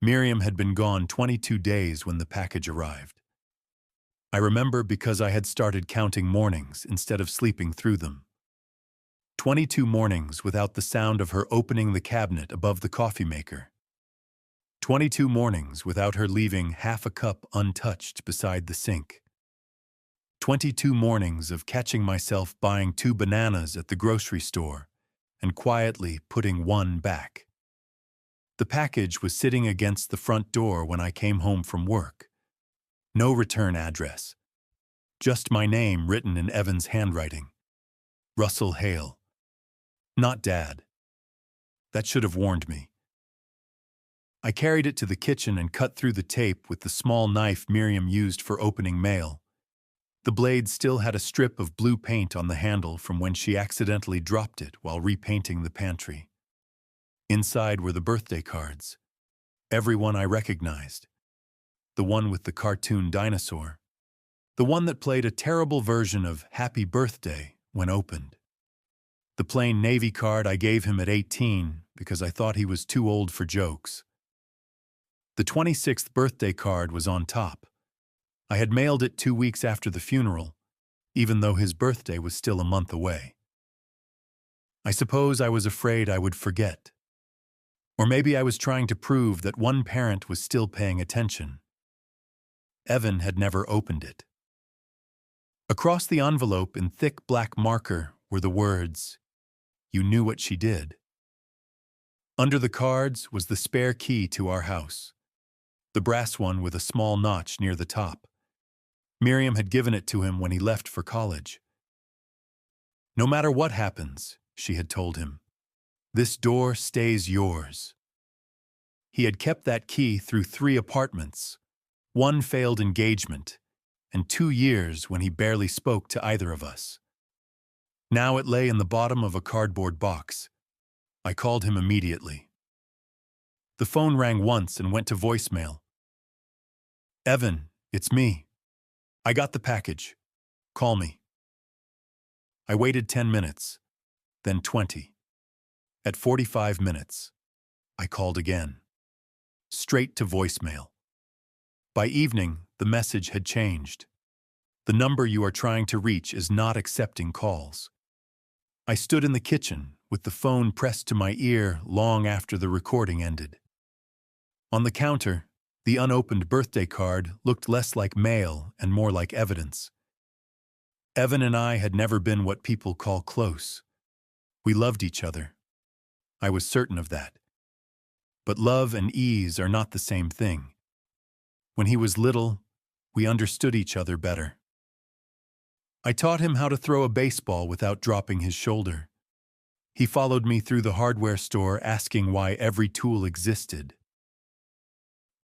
Miriam had been gone 22 days when the package arrived. I remember because I had started counting mornings instead of sleeping through them. 22 mornings without the sound of her opening the cabinet above the coffee maker. 22 mornings without her leaving half a cup untouched beside the sink. 22 mornings of catching myself buying 2 bananas at the grocery store and quietly putting one back. The package was sitting against the front door when I came home from work. No return address. Just my name written in Evan's handwriting. Russell Hale. Not Dad. That should have warned me. I carried it to the kitchen and cut through the tape with the small knife Miriam used for opening mail. The blade still had a strip of blue paint on the handle from when she accidentally dropped it while repainting the pantry. Inside were the birthday cards. Every one I recognized. The one with the cartoon dinosaur. The one that played a terrible version of Happy Birthday when opened. The plain Navy card I gave him at 18 because I thought he was too old for jokes. The 26th birthday card was on top. I had mailed it 2 weeks after the funeral, even though his birthday was still a month away. I suppose I was afraid I would forget. Or maybe I was trying to prove that one parent was still paying attention. Evan had never opened it. Across the envelope in thick black marker were the words, "You knew what she did." Under the cards was the spare key to our house, the brass one with a small notch near the top. Miriam had given it to him when he left for college. "No matter what happens," she had told him, "this door stays yours." He had kept that key through 3 apartments, 1 failed engagement, and 2 years when he barely spoke to either of us. Now it lay in the bottom of a cardboard box. I called him immediately. The phone rang once and went to voicemail. "Evan, it's me. I got the package. Call me." I waited 10 minutes, then 20. At 45 minutes, I called again. Straight to voicemail. By evening, the message had changed. "The number you are trying to reach is not accepting calls." I stood in the kitchen with the phone pressed to my ear long after the recording ended. On the counter, the unopened birthday card looked less like mail and more like evidence. Evan and I had never been what people call close. We loved each other. I was certain of that. But love and ease are not the same thing. When he was little, we understood each other better. I taught him how to throw a baseball without dropping his shoulder. He followed me through the hardware store asking why every tool existed.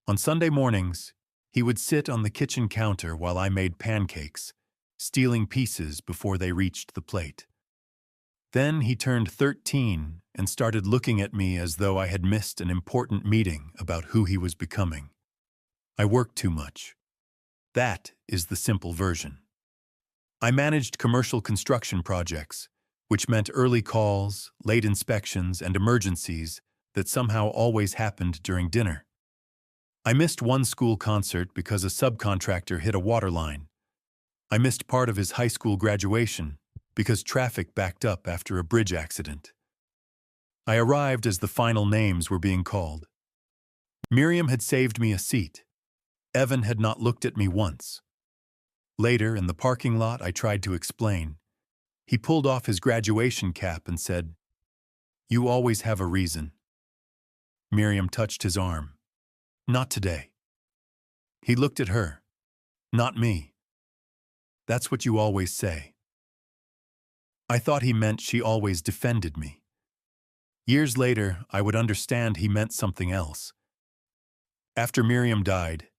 On Sunday mornings, he would sit on the kitchen counter while I made pancakes, stealing pieces before they reached the plate. Then he turned 13 and started looking at me as though I had missed an important meeting about who he was becoming. I worked too much. That is the simple version. I managed commercial construction projects, which meant early calls, late inspections, and emergencies that somehow always happened during dinner. I missed one school concert because a subcontractor hit a water line. I missed part of his high school graduation because traffic backed up after a bridge accident. I arrived as the final names were being called. Miriam had saved me a seat. Evan had not looked at me once. Later, in the parking lot, I tried to explain. He pulled off his graduation cap and said, "You always have a reason." Miriam touched his arm. "Not today." He looked at her. "Not me." "That's what you always say." I thought he meant she always defended me. Years later, I would understand he meant something else. After Miriam died,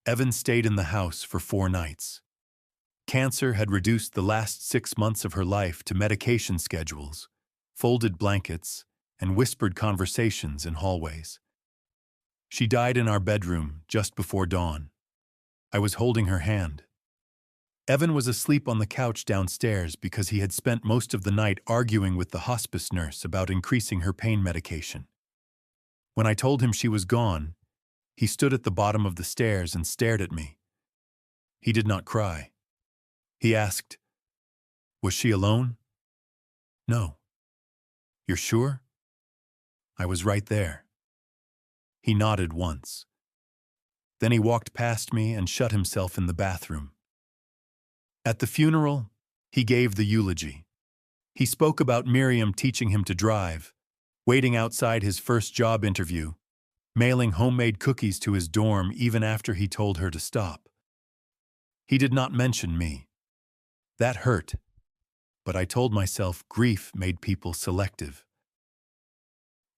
Evan stayed in the house for 4 nights. Cancer had reduced the last 6 months of her life to medication schedules, folded blankets, and whispered conversations in hallways. She died in our bedroom just before dawn. I was holding her hand. Evan was asleep on the couch downstairs because he had spent most of the night arguing with the hospice nurse about increasing her pain medication. When I told him she was gone, He stood at the bottom of the stairs and stared at me. He did not cry. He asked, "Was she alone?" "No." "You're sure?" "I was right there." He nodded once. Then he walked past me and shut himself in the bathroom. At the funeral, he gave the eulogy. He spoke about Miriam teaching him to drive, waiting outside his first job interview, mailing homemade cookies to his dorm even after he told her to stop. He did not mention me. That hurt, but I told myself grief made people selective.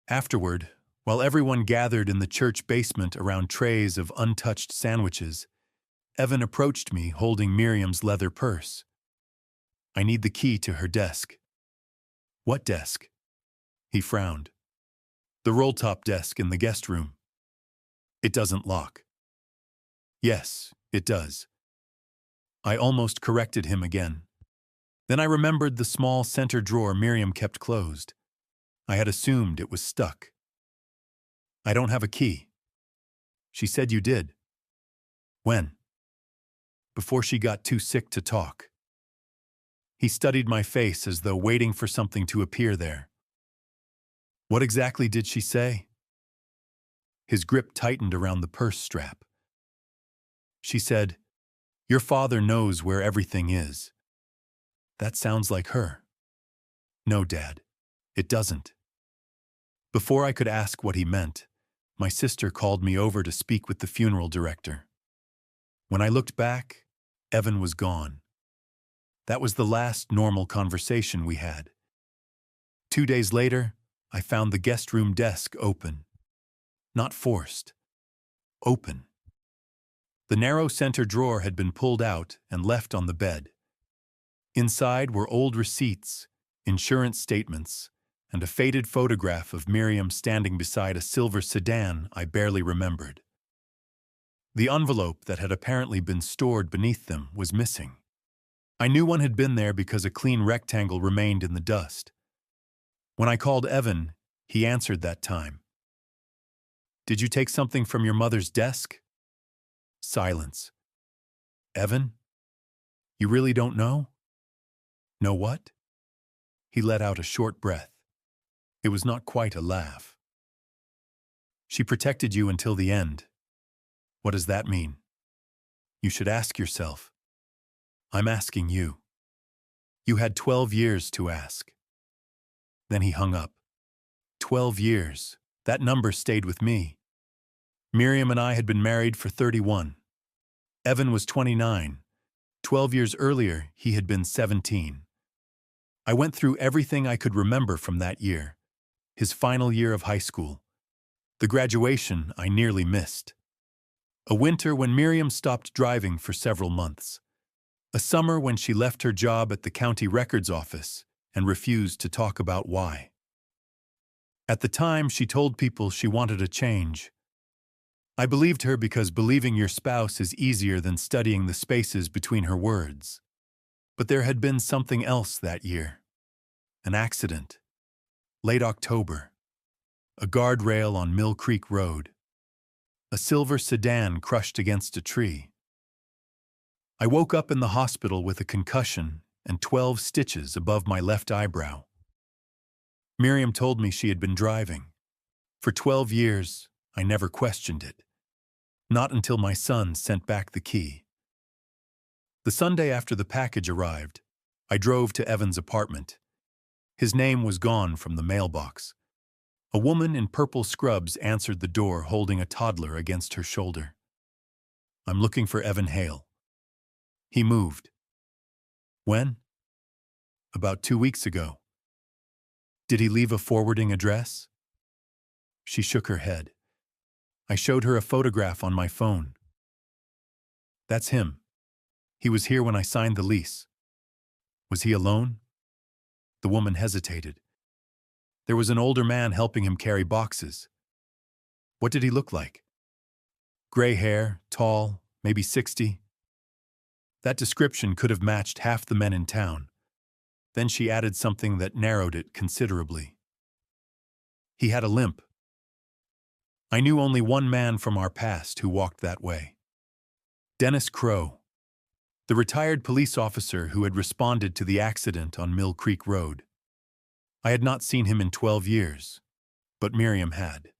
Afterward, while everyone gathered in the church basement around trays of untouched sandwiches, Evan approached me holding Miriam's leather purse. "I need the key to her desk." "What desk?" He frowned. "The roll-top desk in the guest room." "It doesn't lock." "Yes, it does." I almost corrected him again. Then I remembered the small center drawer Miriam kept closed. I had assumed it was stuck. "I don't have a key." "She said you did." "When?" "Before she got too sick to talk." He studied my face as though waiting for something to appear there. "What exactly did she say?" His grip tightened around the purse strap. "She said, 'Your father knows where everything is.'" "That sounds like her." "No, Dad, it doesn't." Before I could ask what he meant, my sister called me over to speak with the funeral director. When I looked back, Evan was gone. That was the last normal conversation we had. 2 days later, I found the guest room desk open. Not forced. Open. The narrow center drawer had been pulled out and left on the bed. Inside were old receipts, insurance statements, and a faded photograph of Miriam standing beside a silver sedan I barely remembered. The envelope that had apparently been stored beneath them was missing. I knew one had been there because a clean rectangle remained in the dust. When I called Evan, he answered that time. "Did you take something from your mother's desk?" Silence. "Evan? You really don't know?" "Know what?" He let out a short breath. It was not quite a laugh. "She protected you until the end." "What does that mean?" "You should ask yourself." "I'm asking you." "You had 12 years to ask." Then he hung up. 12 years. That number stayed with me. Miriam and I had been married for 31. Evan was 29. 12 years earlier, he had been 17. I went through everything I could remember from that year. His final year of high school. The graduation I nearly missed. A winter when Miriam stopped driving for several months. A summer when she left her job at the county records office and refused to talk about why. At the time, she told people she wanted a change. I believed her because believing your spouse is easier than studying the spaces between her words. But there had been something else that year. An accident. Late October. A guardrail on Mill Creek Road. A silver sedan crushed against a tree. I woke up in the hospital with a concussion and 12 stitches above my left eyebrow. Miriam told me she had been driving. For 12 years, I never questioned it. Not until my son sent back the key. The Sunday after the package arrived, I drove to Evan's apartment. His name was gone from the mailbox. A woman in purple scrubs answered the door holding a toddler against her shoulder. "I'm looking for Evan Hale." He moved. "When?" "About 2 weeks ago." "Did he leave a forwarding address?" She shook her head. I showed her a photograph on my phone. "That's him. He was here when I signed the lease." "Was he alone?" The woman hesitated. "There was an older man helping him carry boxes." "What did he look like?" "Gray hair, tall, maybe 60. That description could have matched half the men in town. Then she added something that narrowed it considerably. "He had a limp." I knew only one man from our past who walked that way. Dennis Crow, the retired police officer who had responded to the accident on Mill Creek Road. I had not seen him in 12 years, but Miriam had.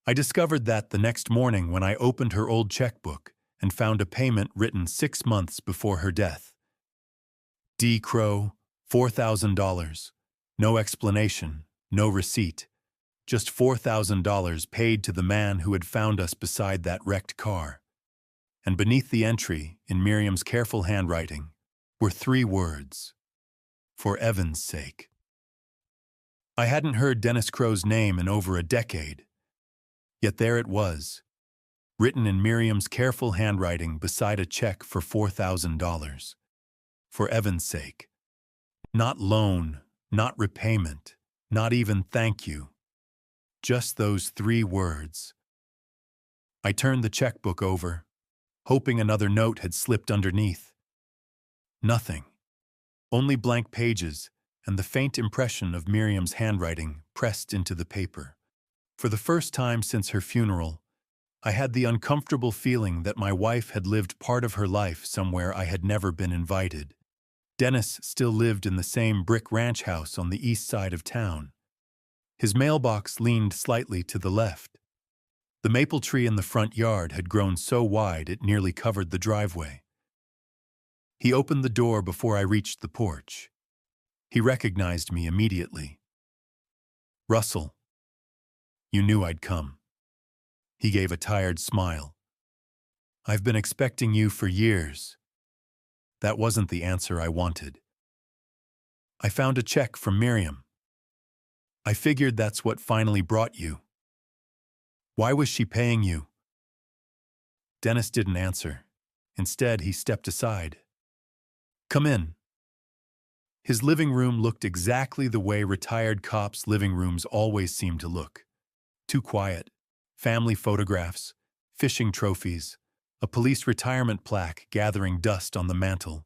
I discovered that the next morning when I opened her old checkbook and found a payment written 6 months before her death. D. Crow, $4,000. No explanation, no receipt. Just $4,000 paid to the man who had found us beside that wrecked car. And beneath the entry, in Miriam's careful handwriting, were 3 words. For Evan's sake. I hadn't heard Dennis Crow's name in over a decade. Yet there it was, written in Miriam's careful handwriting beside a check for $4,000. For Evan's sake. Not loan, not repayment, not even thank you. Just those 3 words. I turned the checkbook over, hoping another note had slipped underneath. Nothing. Only blank pages and the faint impression of Miriam's handwriting pressed into the paper. For the first time since her funeral, I had the uncomfortable feeling that my wife had lived part of her life somewhere I had never been invited. Dennis still lived in the same brick ranch house on the east side of town. His mailbox leaned slightly to the left. The maple tree in the front yard had grown so wide it nearly covered the driveway. He opened the door before I reached the porch. He recognized me immediately. Russell, you knew I'd come. He gave a tired smile. I've been expecting you for years. That wasn't the answer I wanted. I found a check from Miriam. I figured that's what finally brought you. Why was she paying you? Dennis didn't answer. Instead, he stepped aside. Come in. His living room looked exactly the way retired cops' living rooms always seem to look. Too quiet. Family photographs, fishing trophies, a police retirement plaque gathering dust on the mantel.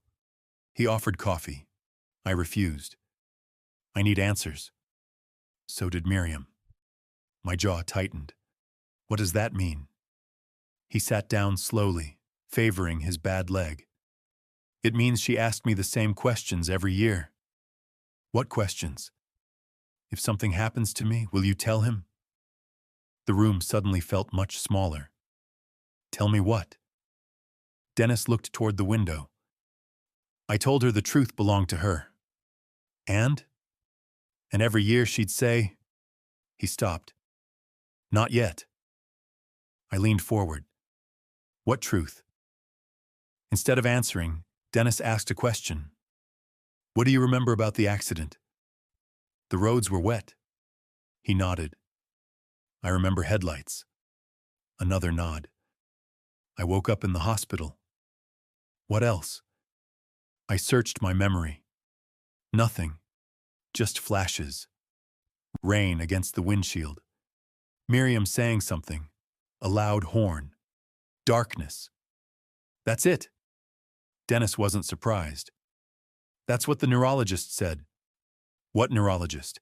He offered coffee. I refused. I need answers. So did Miriam. My jaw tightened. What does that mean? He sat down slowly, favoring his bad leg. It means she asked me the same questions every year. What questions? If something happens to me, will you tell him? The room suddenly felt much smaller. Tell me what? Dennis looked toward the window. I told her the truth belonged to her. And? And every year she'd say... He stopped. Not yet. I leaned forward. What truth? Instead of answering, Dennis asked a question. What do you remember about the accident? The roads were wet. He nodded. I remember headlights. Another nod. I woke up in the hospital. What else? I searched my memory. Nothing. Just flashes. Rain against the windshield. Miriam saying something. A loud horn. Darkness. That's it. Dennis wasn't surprised. That's what the neurologist said. What neurologist?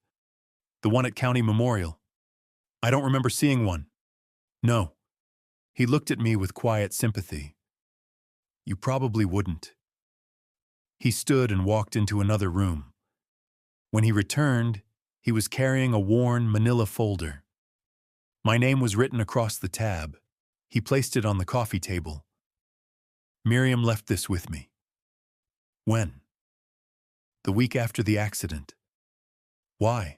The one at County Memorial. I don't remember seeing one. No. He looked at me with quiet sympathy. You probably wouldn't. He stood and walked into another room. When he returned, he was carrying a worn manila folder. My name was written across the tab. He placed it on the coffee table. Miriam left this with me. When? The week after the accident. Why?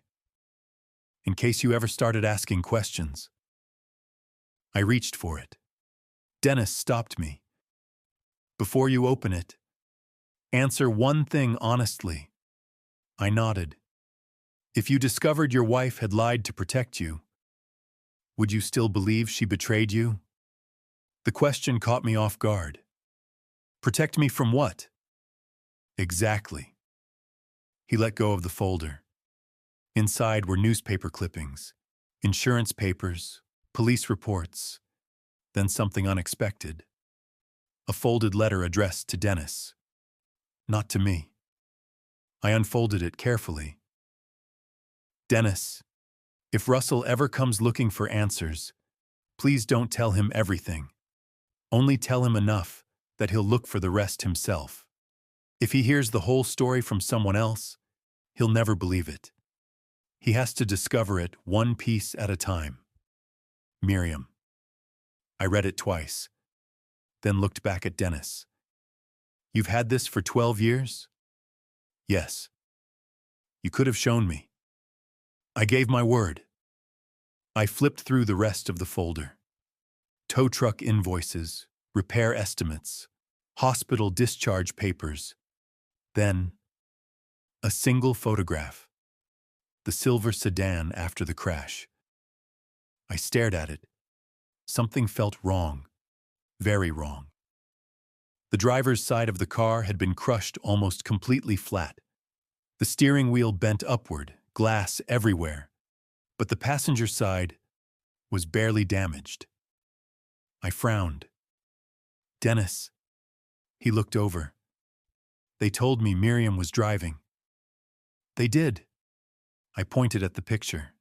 In case you ever started asking questions. I reached for it. Dennis stopped me. Before you open it, answer one thing honestly. I nodded. If you discovered your wife had lied to protect you, would you still believe she betrayed you? The question caught me off guard. Protect me from what? Exactly. He let go of the folder. Inside were newspaper clippings, insurance papers, police reports, then something unexpected. A folded letter addressed to Dennis. Not to me. I unfolded it carefully. Dennis, If Russell ever comes looking for answers, please don't tell him everything. Only tell him enough that he'll look for the rest himself. If he hears the whole story from someone else, he'll never believe it. He has to discover it one piece at a time. Miriam. I read it twice, then looked back at Dennis. You've had this for 12 years? Yes. You could have shown me. I gave my word. I flipped through the rest of the folder. Tow truck invoices, repair estimates, hospital discharge papers. Then, a single photograph. The silver sedan after the crash. I stared at it. Something felt wrong. Very wrong. The driver's side of the car had been crushed almost completely flat. The steering wheel bent upward, glass everywhere, but the passenger side was barely damaged. I frowned. Dennis. He looked over. They told me Miriam was driving. They did. I pointed at the picture.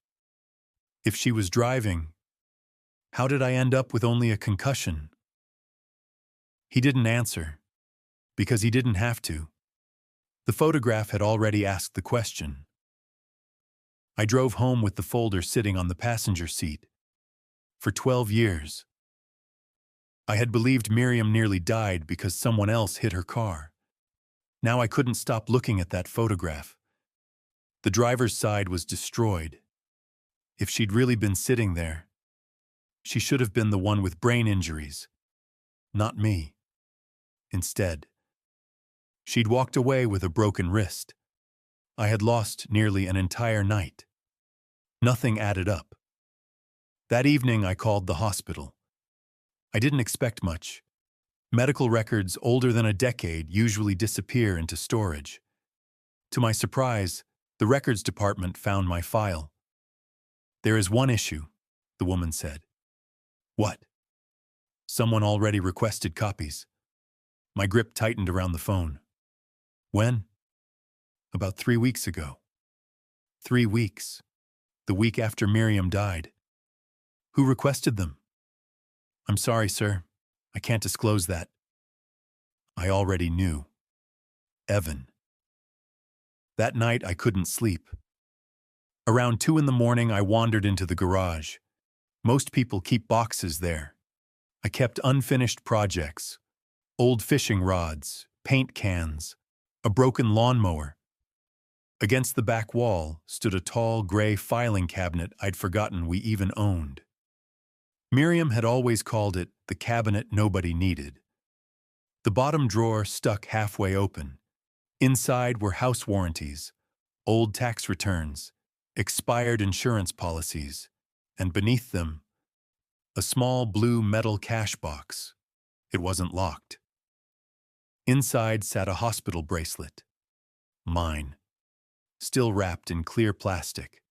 If she was driving, how did I end up with only a concussion? He didn't answer, because he didn't have to. The photograph had already asked the question. I drove home with the folder sitting on the passenger seat. For 12 years. I had believed Miriam nearly died because someone else hit her car. Now I couldn't stop looking at that photograph. The driver's side was destroyed. If she'd really been sitting there, she should have been the one with brain injuries, not me. Instead, she'd walked away with a broken wrist. I had lost nearly an entire night. Nothing added up. That evening I called the hospital. I didn't expect much. Medical records older than a decade usually disappear into storage. To my surprise, the records department found my file. There is one issue, the woman said. What? Someone already requested copies. My grip tightened around the phone. When? About 3 weeks ago. 3 weeks. The week after Miriam died. Who requested them? I'm sorry, sir. I can't disclose that. I already knew. Evan. That night I couldn't sleep. Around 2 in the morning I wandered into the garage. Most people keep boxes there. I kept unfinished projects, old fishing rods, paint cans, a broken lawnmower. Against the back wall stood a tall gray filing cabinet I'd forgotten we even owned. Miriam had always called it the cabinet nobody needed. The bottom drawer stuck halfway open. Inside were house warranties, old tax returns, expired insurance policies, and beneath them, a small blue metal cash box. It wasn't locked. Inside sat a hospital bracelet. Mine. Still wrapped in clear plastic.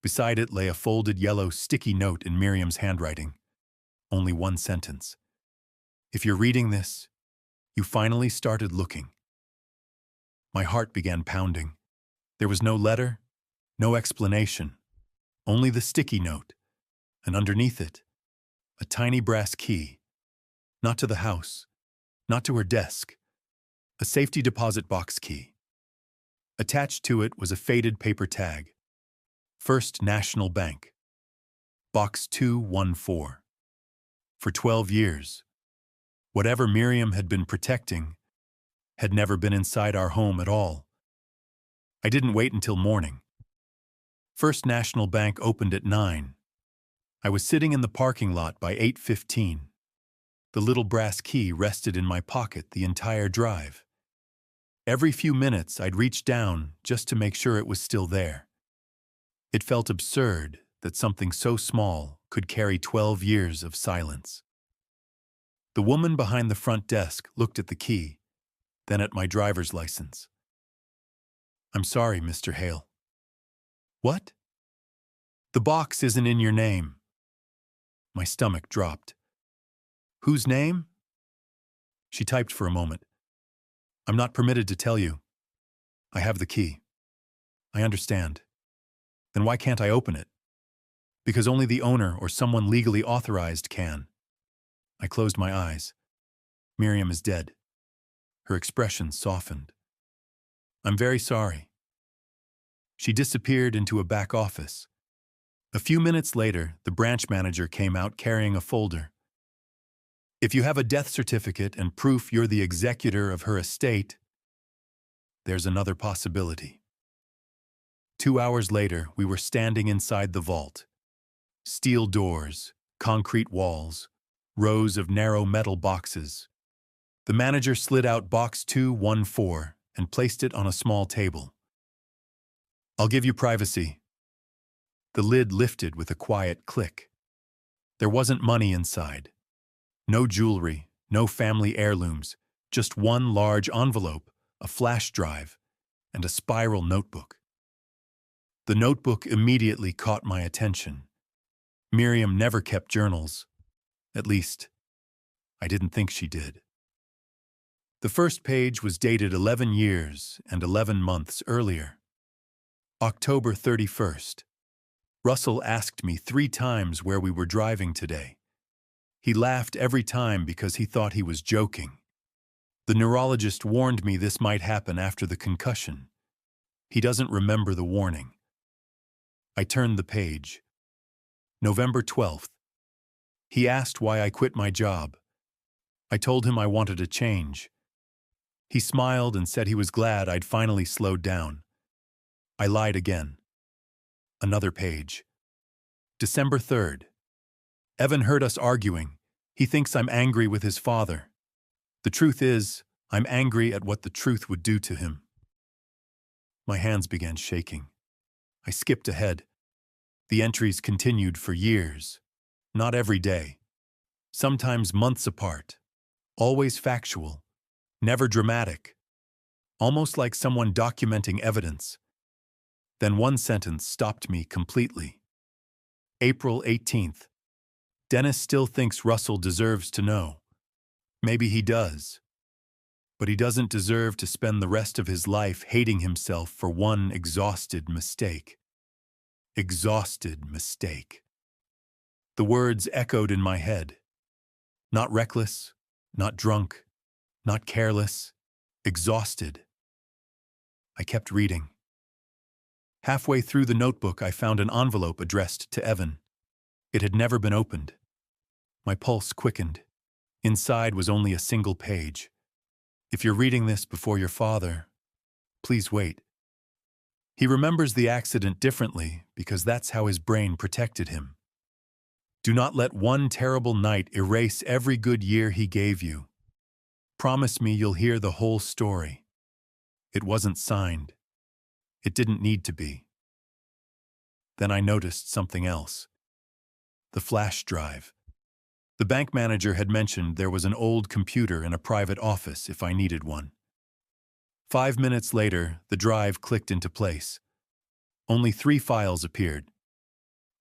Beside it lay a folded yellow sticky note in Miriam's handwriting. Only one sentence. If you're reading this, you finally started looking. My heart began pounding. There was no letter, no explanation, only the sticky note, and underneath it, a tiny brass key. Not to the house, not to her desk, a safety deposit box key. Attached to it was a faded paper tag. First National Bank. Box 214. For 12 years, whatever Miriam had been protecting had never been inside our home at all. I didn't wait until morning. First National Bank opened at 9. I was sitting in the parking lot by 8:15. The little brass key rested in my pocket the entire drive. Every few minutes I'd reach down just to make sure it was still there. It felt absurd that something so small could carry 12 years of silence. The woman behind the front desk looked at the key, then at my driver's license. I'm sorry, Mr. Hale. What? The box isn't in your name. My stomach dropped. Whose name? She typed for a moment. I'm not permitted to tell you. I have the key. I understand. Then why can't I open it? Because only the owner or someone legally authorized can. I closed my eyes. Miriam is dead. Her expression softened. I'm very sorry. She disappeared into a back office. A few minutes later, the branch manager came out carrying a folder. If you have a death certificate and proof you're the executor of her estate, there's another possibility. 2 hours later, we were standing inside the vault. Steel doors, concrete walls, rows of narrow metal boxes. The manager slid out box 214 and placed it on a small table. I'll give you privacy. The lid lifted with a quiet click. There wasn't money inside. No jewelry, no family heirlooms, just one large envelope, a flash drive, and a spiral notebook. The notebook immediately caught my attention. Miriam never kept journals. At least, I didn't think she did. The first page was dated 11 years and 11 months earlier. October 31st. Russell asked me 3 times where we were driving today. He laughed every time because he thought he was joking. The neurologist warned me this might happen after the concussion. He doesn't remember the warning. I turned the page. November 12th. He asked why I quit my job. I told him I wanted a change. He smiled and said he was glad I'd finally slowed down. I lied again. Another page. December 3rd. Evan heard us arguing. He thinks I'm angry with his father. The truth is, I'm angry at what the truth would do to him. My hands began shaking. I skipped ahead. The entries continued for years. Not every day. Sometimes months apart. Always factual. Never dramatic. Almost like someone documenting evidence. Then one sentence stopped me completely. April 18th. Dennis still thinks Russell deserves to know. Maybe he does. But he doesn't deserve to spend the rest of his life hating himself for one exhausted mistake. Exhausted mistake. The words echoed in my head. Not reckless, not drunk, not careless, exhausted. I kept reading. Halfway through the notebook, I found an envelope addressed to Evan. It had never been opened. My pulse quickened. Inside was only a single page. If you're reading this before your father, please wait. He remembers the accident differently because that's how his brain protected him. Do not let one terrible night erase every good year he gave you. Promise me you'll hear the whole story. It wasn't signed. It didn't need to be. Then I noticed something else. The flash drive. The bank manager had mentioned there was an old computer in a private office if I needed one. 5 minutes later, the drive clicked into place. Only 3 files appeared.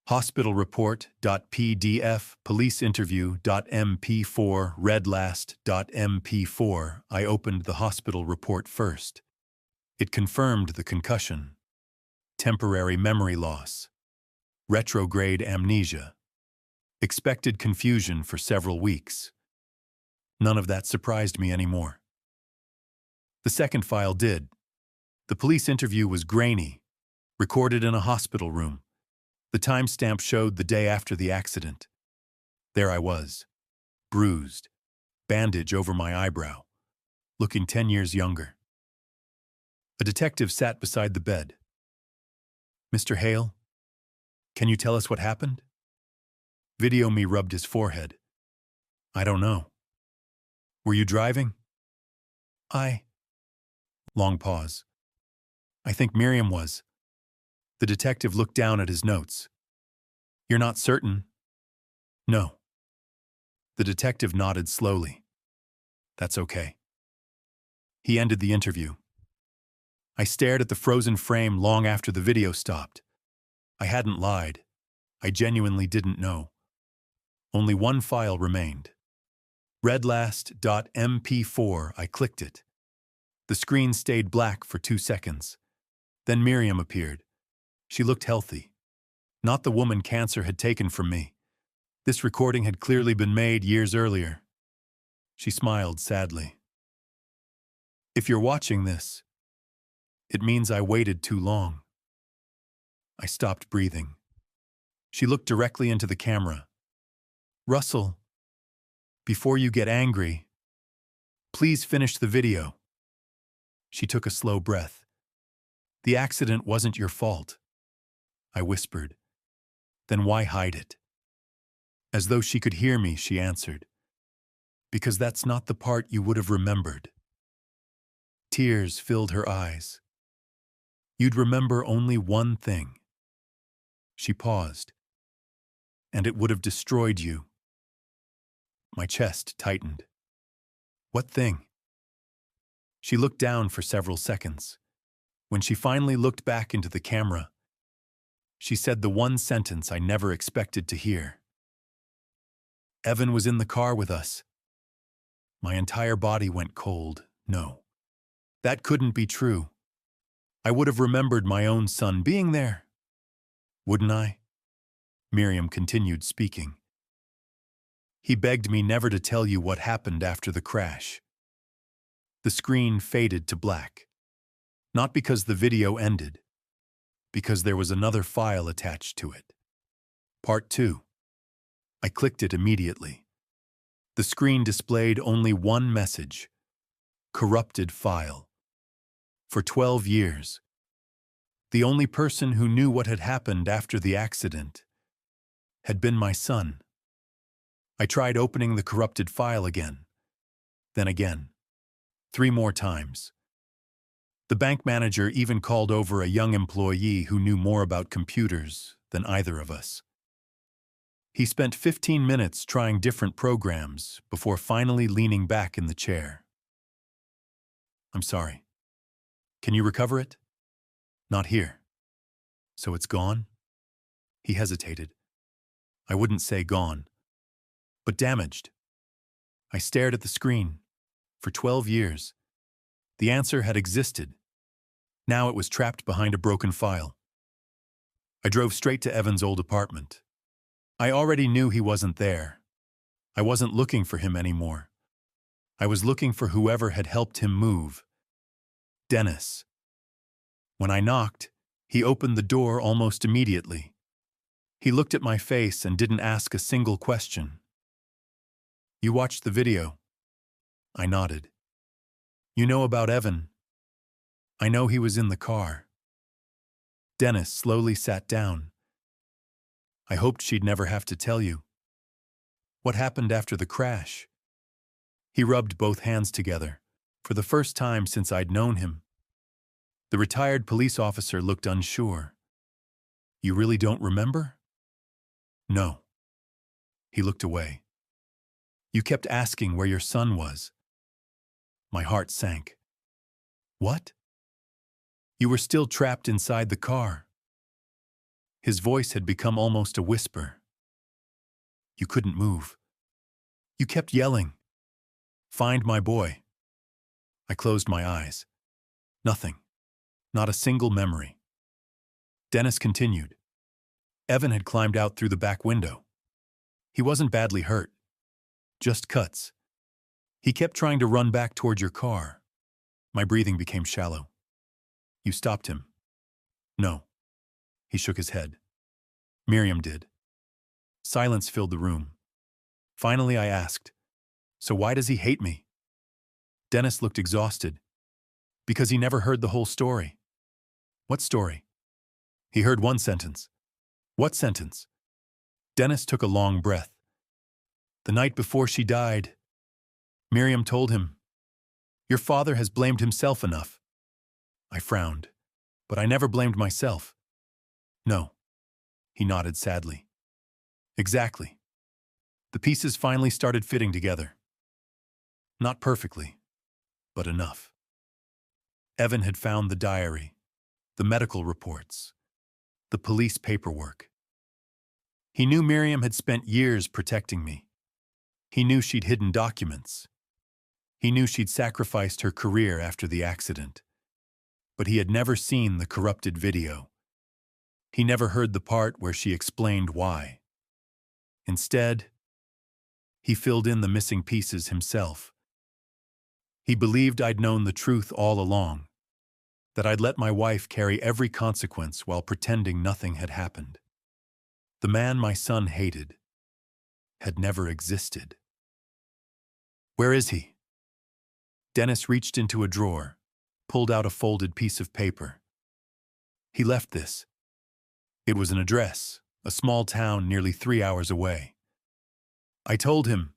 Hospital report.pdf, police interview.mp4, redlast.mp4. I opened the hospital report first. It confirmed the concussion, temporary memory loss, retrograde amnesia, expected confusion for several weeks. None of that surprised me anymore. The second file did. The police interview was grainy, recorded in a hospital room. The timestamp showed the day after the accident. There I was, bruised, bandage over my eyebrow, looking 10 years younger. A detective sat beside the bed. Mr. Hale, can you tell us what happened? Video me rubbed his forehead. I don't know. Were you driving? Long pause. I think Miriam was. The detective looked down at his notes. You're not certain? No. The detective nodded slowly. That's okay. He ended the interview. I stared at the frozen frame long after the video stopped. I hadn't lied. I genuinely didn't know. Only one file remained. Redlast.mp4. I clicked it. The screen stayed black for 2 seconds. Then Miriam appeared. She looked healthy. Not the woman cancer had taken from me. This recording had clearly been made years earlier. She smiled sadly. If you're watching this, it means I waited too long. I stopped breathing. She looked directly into the camera. Russell, before you get angry, please finish the video. She took a slow breath. The accident wasn't your fault, I whispered. Then why hide it? As though she could hear me, she answered. Because that's not the part you would have remembered. Tears filled her eyes. You'd remember only one thing. She paused. And it would have destroyed you. My chest tightened. What thing? She looked down for several seconds. When she finally looked back into the camera, she said the one sentence I never expected to hear. Evan was in the car with us. My entire body went cold. No. That couldn't be true. I would have remembered my own son being there. Wouldn't I? Miriam continued speaking. He begged me never to tell you what happened after the crash. The screen faded to black. Not because the video ended, because there was another file attached to it. Part 2. I clicked it immediately. The screen displayed only one message. Corrupted file. For 12 years, the only person who knew what had happened after the accident had been my son. I tried opening the corrupted file again, then again, 3 more times. The bank manager even called over a young employee who knew more about computers than either of us. He spent 15 minutes trying different programs before finally leaning back in the chair. I'm sorry. Can you recover it? Not here. So it's gone? He hesitated. I wouldn't say gone, but damaged. I stared at the screen. For 12 years, the answer had existed. Now it was trapped behind a broken file. I drove straight to Evan's old apartment. I already knew he wasn't there. I wasn't looking for him anymore. I was looking for whoever had helped him move. Dennis. When I knocked, he opened the door almost immediately. He looked at my face and didn't ask a single question. You watched the video? I nodded. You know about Evan? I know he was in the car. Dennis slowly sat down. I hoped she'd never have to tell you. What happened after the crash? He rubbed both hands together, for the first time since I'd known him. The retired police officer looked unsure. You really don't remember? No. He looked away. You kept asking where your son was. My heart sank. What? You were still trapped inside the car. His voice had become almost a whisper. You couldn't move. You kept yelling. Find my boy. I closed my eyes. Nothing. Not a single memory. Dennis continued. Evan had climbed out through the back window. He wasn't badly hurt. Just cuts. He kept trying to run back toward your car. My breathing became shallow. You stopped him. No. He shook his head. Miriam did. Silence filled the room. Finally, I asked, so why does he hate me? Dennis looked exhausted. Because he never heard the whole story. What story? He heard one sentence. What sentence? Dennis took a long breath. The night before she died, Miriam told him, your father has blamed himself enough. I frowned, but I never blamed myself. No. He nodded sadly. Exactly. The pieces finally started fitting together. Not perfectly, but enough. Evan had found the diary, the medical reports, the police paperwork. He knew Miriam had spent years protecting me. He knew she'd hidden documents. He knew she'd sacrificed her career after the accident. But he had never seen the corrupted video. He never heard the part where she explained why. Instead, he filled in the missing pieces himself. He believed I'd known the truth all along, that I'd let my wife carry every consequence while pretending nothing had happened. The man my son hated had never existed. Where is he? Dennis reached into a drawer, pulled out a folded piece of paper. He left this. It was an address, a small town nearly 3 hours away. I told him,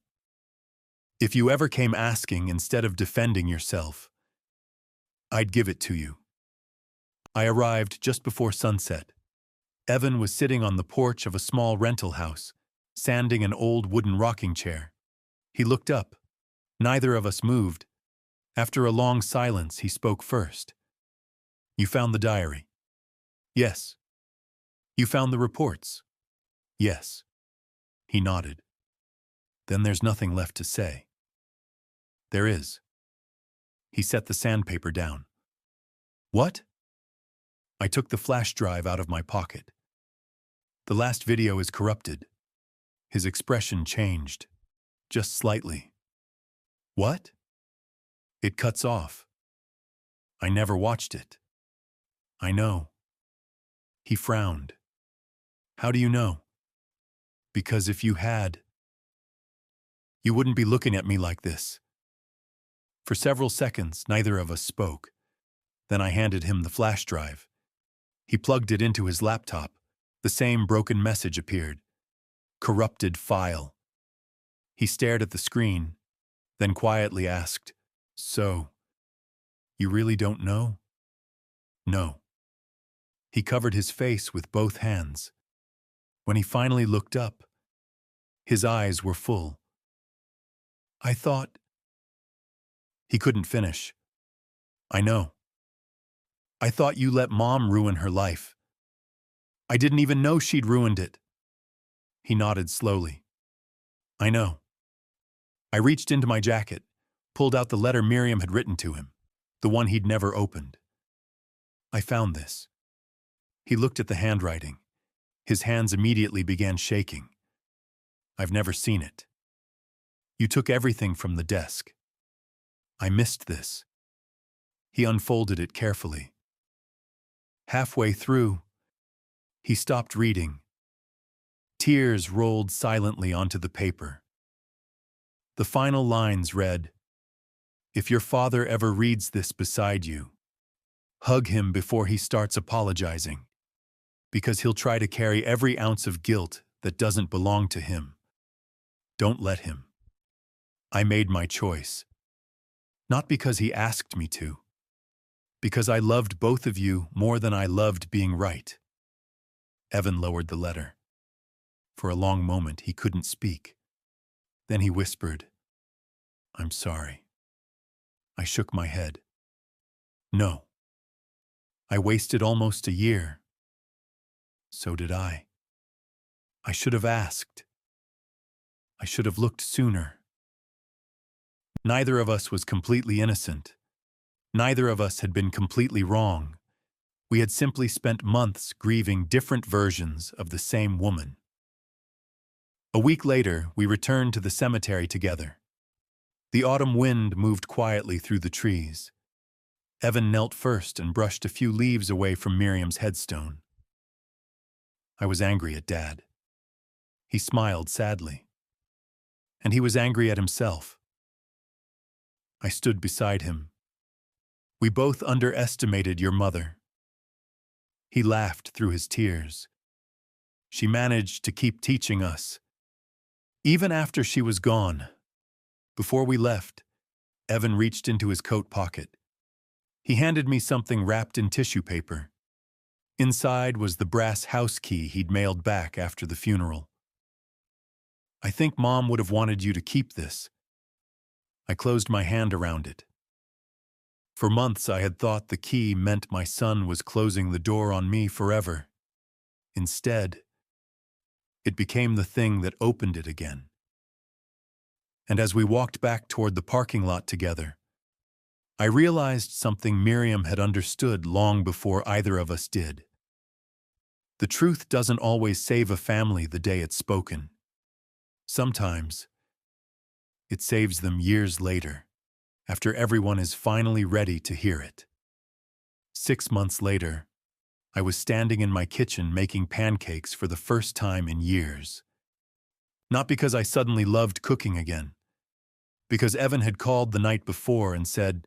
if you ever came asking instead of defending yourself, I'd give it to you. I arrived just before sunset. Evan was sitting on the porch of a small rental house, sanding an old wooden rocking chair. He looked up. Neither of us moved. After a long silence, he spoke first. You found the diary? Yes. You found the reports? Yes. He nodded. Then there's nothing left to say. There is. He set the sandpaper down. What? I took the flash drive out of my pocket. The last video is corrupted. His expression changed, just slightly. What? It cuts off. I never watched it. I know. He frowned. How do you know? Because if you had, you wouldn't be looking at me like this. For several seconds, neither of us spoke. Then I handed him the flash drive. He plugged it into his laptop. The same broken message appeared. Corrupted file. He stared at the screen, then quietly asked, So, you really don't know? No. He covered his face with both hands. When he finally looked up, his eyes were full. I thought... He couldn't finish. I know. I thought you let Mom ruin her life. I didn't even know she'd ruined it. He nodded slowly. I know. I reached into my jacket, pulled out the letter Miriam had written to him, the one he'd never opened. I found this. He looked at the handwriting. His hands immediately began shaking. I've never seen it. You took everything from the desk. I missed this. He unfolded it carefully. Halfway through, he stopped reading. Tears rolled silently onto the paper. The final lines read, If your father ever reads this beside you, hug him before he starts apologizing, because he'll try to carry every ounce of guilt that doesn't belong to him. Don't let him. I made my choice. Not because he asked me to, because I loved both of you more than I loved being right. Evan lowered the letter. For a long moment, he couldn't speak. Then he whispered, I'm sorry. I shook my head. No. I wasted almost a year. So did I. I should have asked. I should have looked sooner. Neither of us was completely innocent. Neither of us had been completely wrong. We had simply spent months grieving different versions of the same woman. A week later, we returned to the cemetery together. The autumn wind moved quietly through the trees. Evan knelt first and brushed a few leaves away from Miriam's headstone. I was angry at Dad. He smiled sadly. And he was angry at himself. I stood beside him. We both underestimated your mother. He laughed through his tears. She managed to keep teaching us. Even after she was gone. Before we left, Evan reached into his coat pocket. He handed me something wrapped in tissue paper. Inside was the brass house key he'd mailed back after the funeral. I think Mom would have wanted you to keep this. I closed my hand around it. For months I had thought the key meant my son was closing the door on me forever. Instead, it became the thing that opened it again. And as we walked back toward the parking lot together, I realized something Miriam had understood long before either of us did. The truth doesn't always save a family the day it's spoken. Sometimes, it saves them years later, after everyone is finally ready to hear it. 6 months later, I was standing in my kitchen making pancakes for the first time in years. Not because I suddenly loved cooking again, because Evan had called the night before and said,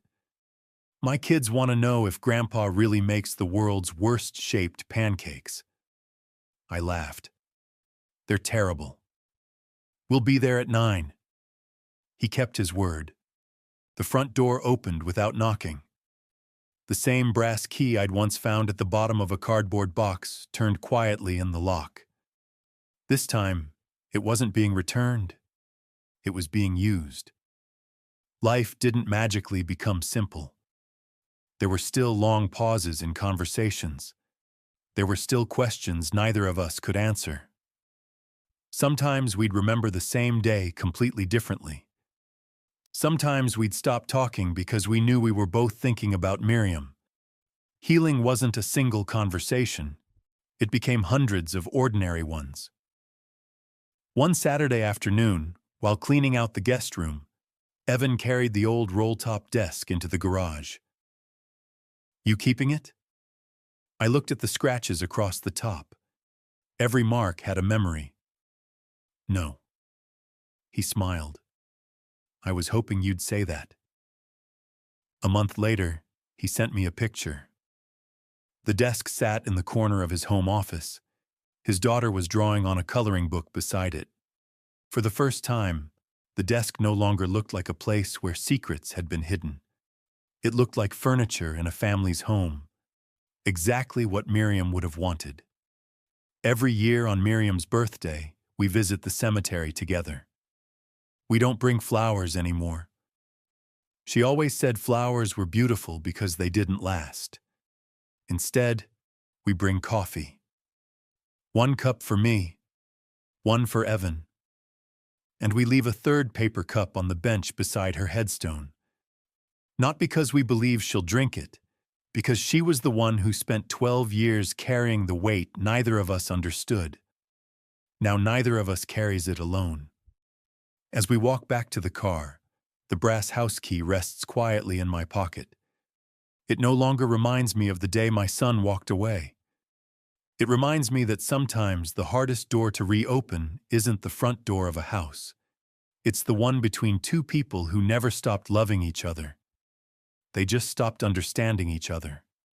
"My kids want to know if Grandpa really makes the world's worst-shaped pancakes." I laughed. "They're terrible. We'll be there at 9. He kept his word. The front door opened without knocking. The same brass key I'd once found at the bottom of a cardboard box turned quietly in the lock. This time, it wasn't being returned. It was being used. Life didn't magically become simple. There were still long pauses in conversations. There were still questions neither of us could answer. Sometimes we'd remember the same day completely differently. Sometimes we'd stop talking because we knew we were both thinking about Miriam. Healing wasn't a single conversation. It became hundreds of ordinary ones. One Saturday afternoon, while cleaning out the guest room, Evan carried the old roll-top desk into the garage. "You keeping it?" I looked at the scratches across the top. Every mark had a memory. "No." He smiled. "I was hoping you'd say that." A month later, he sent me a picture. The desk sat in the corner of his home office. His daughter was drawing on a coloring book beside it. For the first time, the desk no longer looked like a place where secrets had been hidden. It looked like furniture in a family's home. Exactly what Miriam would have wanted. Every year on Miriam's birthday, we visit the cemetery together. We don't bring flowers anymore. She always said flowers were beautiful because they didn't last. Instead, we bring coffee. 1 cup for me, 1 for Evan. And we leave a third paper cup on the bench beside her headstone. Not because we believe she'll drink it, because she was the one who spent 12 years carrying the weight neither of us understood. Now neither of us carries it alone. As we walk back to the car, the brass house key rests quietly in my pocket. It no longer reminds me of the day my son walked away. It reminds me that sometimes the hardest door to reopen isn't the front door of a house. It's the one between two people who never stopped loving each other. They just stopped understanding each other.